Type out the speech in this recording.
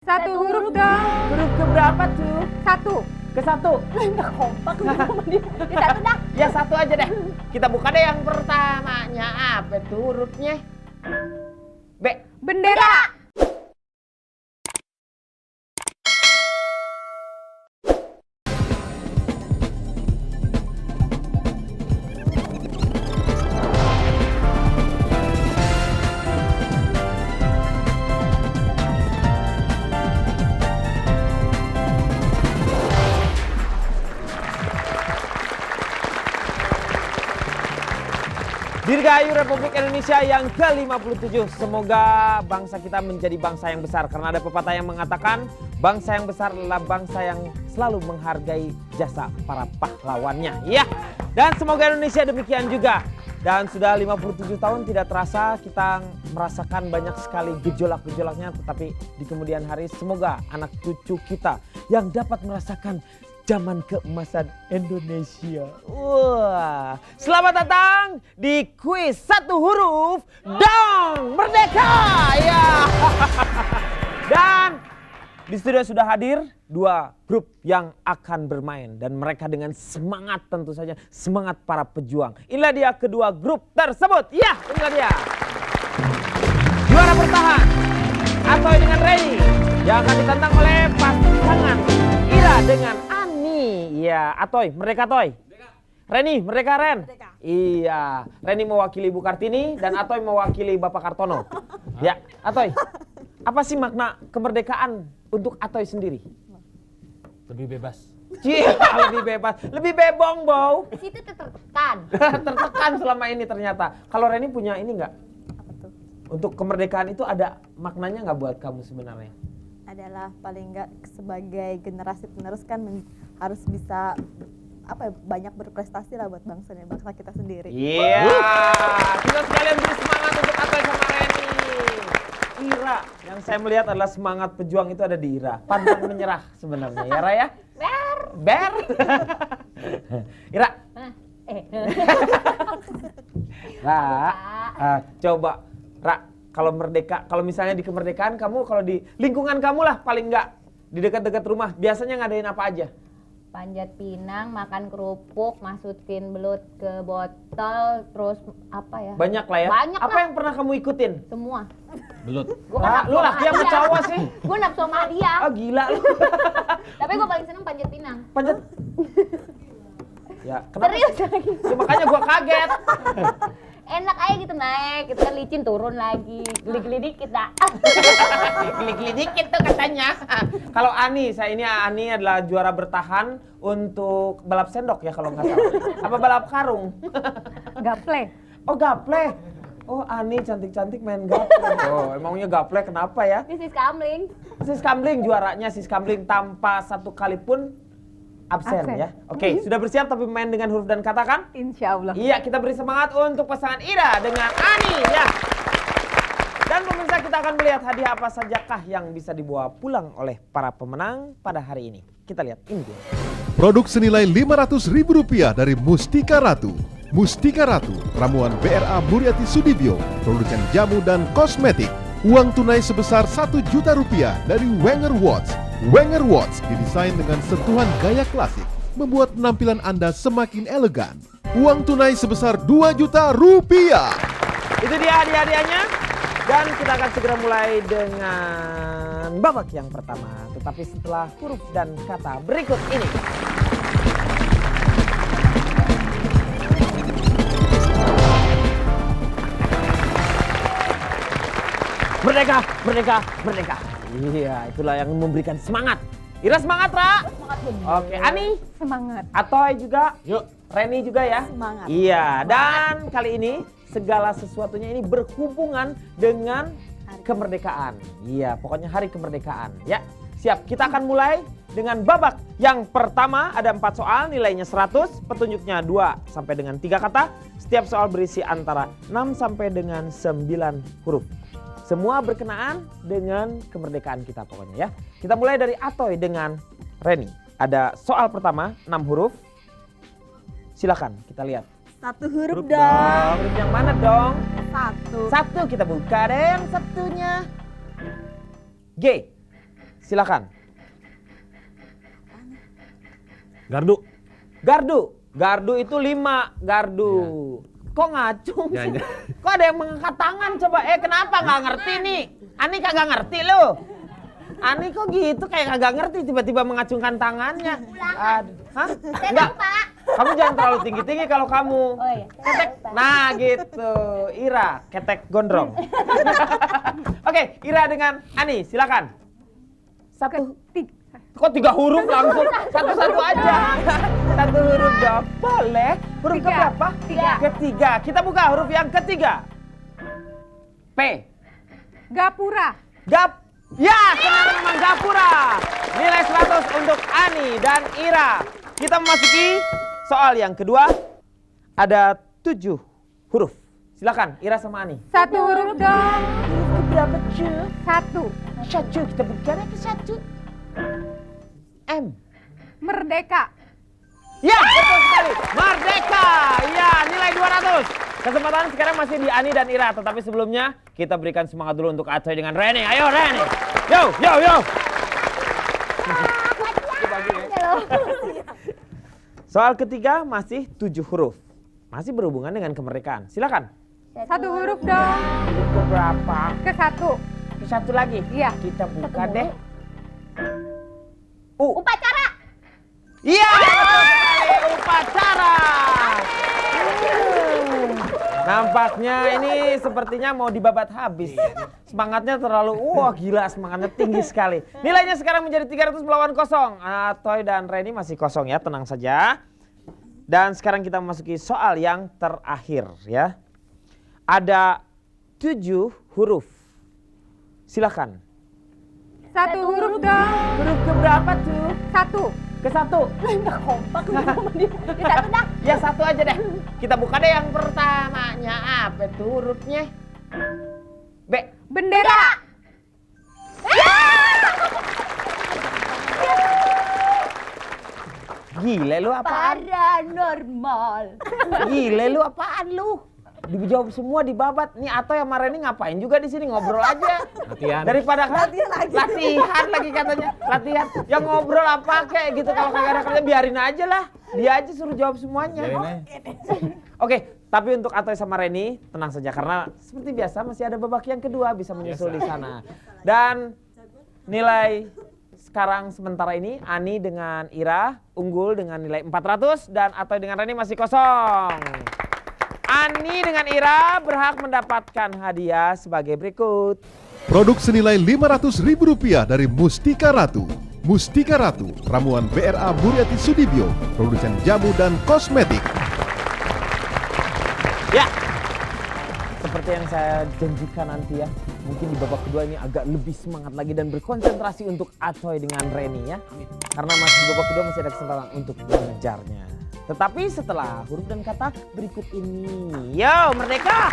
Satu huruf dong. Huruf ke berapa tuh? Satu. Ke satu. Nggak kompak sama dia. Ya satu dah. Ya satu aja deh. Kita buka deh yang pertamanya. Apa tuh hurufnya? B. Bendera. Dirgahayu Republik Indonesia yang ke-57. Semoga bangsa kita menjadi bangsa yang besar. Karena ada pepatah yang mengatakan bangsa yang besar adalah bangsa yang selalu menghargai jasa para pahlawannya. Iya. Dan semoga Indonesia demikian juga. Dan sudah 57 tahun tidak terasa kita merasakan banyak sekali gejolak-gejolaknya. Tetapi di kemudian hari semoga anak cucu kita yang dapat merasakan zaman keemasan Indonesia. Wah, selamat datang di kuis satu huruf dong merdeka ya. Dan di studio sudah hadir dua grup yang akan bermain dan mereka dengan semangat tentu saja semangat para pejuang. Inilah dia kedua grup tersebut. Ya, inilah dia. Juara bertahan Atoy dengan Reni yang akan ditantang oleh pasangan Ira dengan Iya, Atoy, mereka Toy. Reni, mereka Ren. Merdeka. Iya, Reni mewakili Ibu Kartini dan Atoy mewakili Bapak Kartono. Ya, Atoy, apa sih makna kemerdekaan untuk Atoy sendiri? Lebih bebas. Cia, lebih bebas, lebih bebong, Bow. Di situ tertekan. Tertekan selama ini ternyata. Kalau Reni punya ini nggak? Apa tuh? Untuk kemerdekaan itu ada maknanya nggak buat kamu sebenarnya? Adalah paling enggak sebagai generasi penerus kan harus bisa banyak berprestasi lah buat bangsa dan bangsa kita sendiri. Iya, kita sekalian beri semangat untuk Atoy sama Reni. Ira, yang saya melihat adalah semangat pejuang itu ada di Ira. Pantang menyerah sebenarnya ya Ra ya? Ber. Ira. Ra, coba Ra, kalau merdeka, kalau misalnya di kemerdekaan kamu, kalau di lingkungan kamu lah paling enggak di dekat-dekat rumah, biasanya ngadain apa aja? Panjat pinang, makan kerupuk, masukin belut ke botol, terus apa ya? Banyak lah ya. Banyak apa lah. yang pernah kamu ikutin? Semua. Belut. Lu laki yang cowok sih. Gue nafsu sama dia. Ah gila lu. Tapi gue paling seneng panjat pinang. Panjat. Ya, kenapa? Serius lagi. Ya, makanya gua kaget. Enak aja gitu naik, gitu kan licin turun lagi. Geli-geli dikit dah. Geli-geli dikit tuh katanya. Kalau Ani, Ani adalah juara bertahan untuk balap sendok ya kalau nggak salah. Apa balap karung? Gaple. Oh gaple. Oh Ani cantik-cantik main gaple. Oh emangnya gaple kenapa ya? This is kamling. Sis Kamling juaranya Sis Kamling tanpa satu kali pun absen ya. Oke, sudah bersiap tapi main dengan huruf dan kata kan? Insya Allah. Iya, kita beri semangat untuk pasangan Ira dengan Ani ya. Dan pemirsa kita akan melihat hadiah apa sajakah yang bisa dibawa pulang oleh para pemenang pada hari ini. Kita lihat ini dia. Produk senilai Rp500.000 dari Mustika Ratu. Mustika Ratu, ramuan BRA Muriati Sudibyo, produsen jamu dan kosmetik. Uang tunai sebesar Rp1 juta dari Wenger Watch. Wenger Watch didesain dengan sentuhan gaya klasik, membuat penampilan Anda semakin elegan. Uang tunai sebesar Rp2 juta. Itu dia hadiah-hadiahnya. Dan kita akan segera mulai dengan babak yang pertama. Tetapi setelah huruf dan kata berikut ini. Merdeka, merdeka, merdeka. Iya, itulah yang memberikan semangat. Ira semangat, Ra? Semangat bener. Oke, Ani? Semangat. Atoy juga? Yuk. Reni juga ya? Semangat. Iya, dan kali ini segala sesuatunya ini berhubungan dengan kemerdekaan. Iya, pokoknya hari kemerdekaan. Ya, siap. Kita akan mulai dengan babak yang pertama. Ada 4 soal, nilainya 100. Petunjuknya 2 sampai dengan 3 kata. Setiap soal berisi antara 6 sampai dengan 9 huruf. Semua berkenaan dengan kemerdekaan kita pokoknya ya. Kita mulai dari Atoy dengan Reni. Ada soal pertama, 6 huruf. Silakan kita lihat. Satu huruf Huruf dong. Huruf yang mana dong? Satu. Satu kita buka deh yang satunya. G. silakan. Gardu. Gardu. Gardu itu 5. Gardu. Kok ngacung sih? Ya. Kok ada yang mengangkat tangan coba? Kenapa nggak ngerti nih? Ani kagak ngerti lo. Ani kok gitu kayak kagak ngerti tiba-tiba mengacungkan tangannya. Aduh. Hah? Enggak. Kamu jangan terlalu tinggi-tinggi kalau kamu. Oh iya. Ketek. Nah gitu. Ira, ketek gondrong. Oke, Ira dengan Ani, silakan. Satu. Kok 3 huruf langsung? Satu-satu aja. 1 huruf dong. Boleh. Huruf Tiga. keberapa? Tiga. Ketiga. Kita buka huruf yang ketiga. P. Gapura. Gap. Ya, benar memang Gapura. Nilai 100 untuk Ani dan Ira. Kita memasuki soal yang kedua. Ada 7 huruf. Silakan Ira sama Ani. 1 huruf dong. Huruf keberapa, cu? 1. Satu. Kita buka ke 1. M. Merdeka. Ya, betul sekali. Merdeka. Ya, nilai 200. Kesempatan sekarang masih di Ani dan Ira. Tetapi sebelumnya, kita berikan semangat dulu untuk Acoy dengan Reni. Ayo, Reni. Yo, yo, yo. Soal ketiga masih 7 huruf. Masih berhubungan dengan kemerdekaan. Silakan. 1 huruf dong. Huruf keberapa? Ke 1. Satu lagi. Iya. Kita buka deh. U. Upacara. Iya, betul sekali. Upacara. Nampaknya ini sepertinya mau dibabat habis. Semangatnya terlalu, wah gila, semangatnya tinggi sekali. Nilainya sekarang menjadi 300 melawan 0. Acoy dan Reni masih kosong ya, tenang saja. Dan sekarang kita memasuki soal yang terakhir ya. Ada 7 huruf. Silakan. 1 huruf dong. Huruf keberapa tuh? 1. Ke 1. Kompak di satu dah. Ya 1 aja deh. Kita buka deh yang pertamanya. Apa tuh hurufnya? B. Bendera. Gile lu apaan? Paranormal. Gile lu apaan lu? Dijawab semua dibabat. Nih Atoy sama Reni ngapain juga di sini, ngobrol aja. Latihan. Daripada latihan lagi katanya. Latihan. Yang ngobrol apa kayak gitu, kalau kagak ada kerja biarin aja lah. Dia aja suruh jawab semuanya. Oke, tapi untuk Atoy sama Reni tenang saja karena seperti biasa masih ada babak yang kedua bisa menyusul di sana. Dan nilai sekarang sementara ini Ani dengan Ira unggul dengan nilai 400 dan Atoy dengan Reni masih kosong. Ani dengan Ira berhak mendapatkan hadiah sebagai berikut. Produk senilai Rp500.000 dari Mustika Ratu. Mustika Ratu, ramuan BRA Muriati Sudibyo, produsen jamu dan kosmetik. Ya, seperti yang saya janjikan nanti ya, mungkin di babak kedua ini agak lebih semangat lagi dan berkonsentrasi untuk Acoy dengan Reni ya. Karena masih di babak kedua masih ada kesempatan untuk mengejarnya. Tetapi setelah huruf dan kata berikut ini. Yo, merdeka!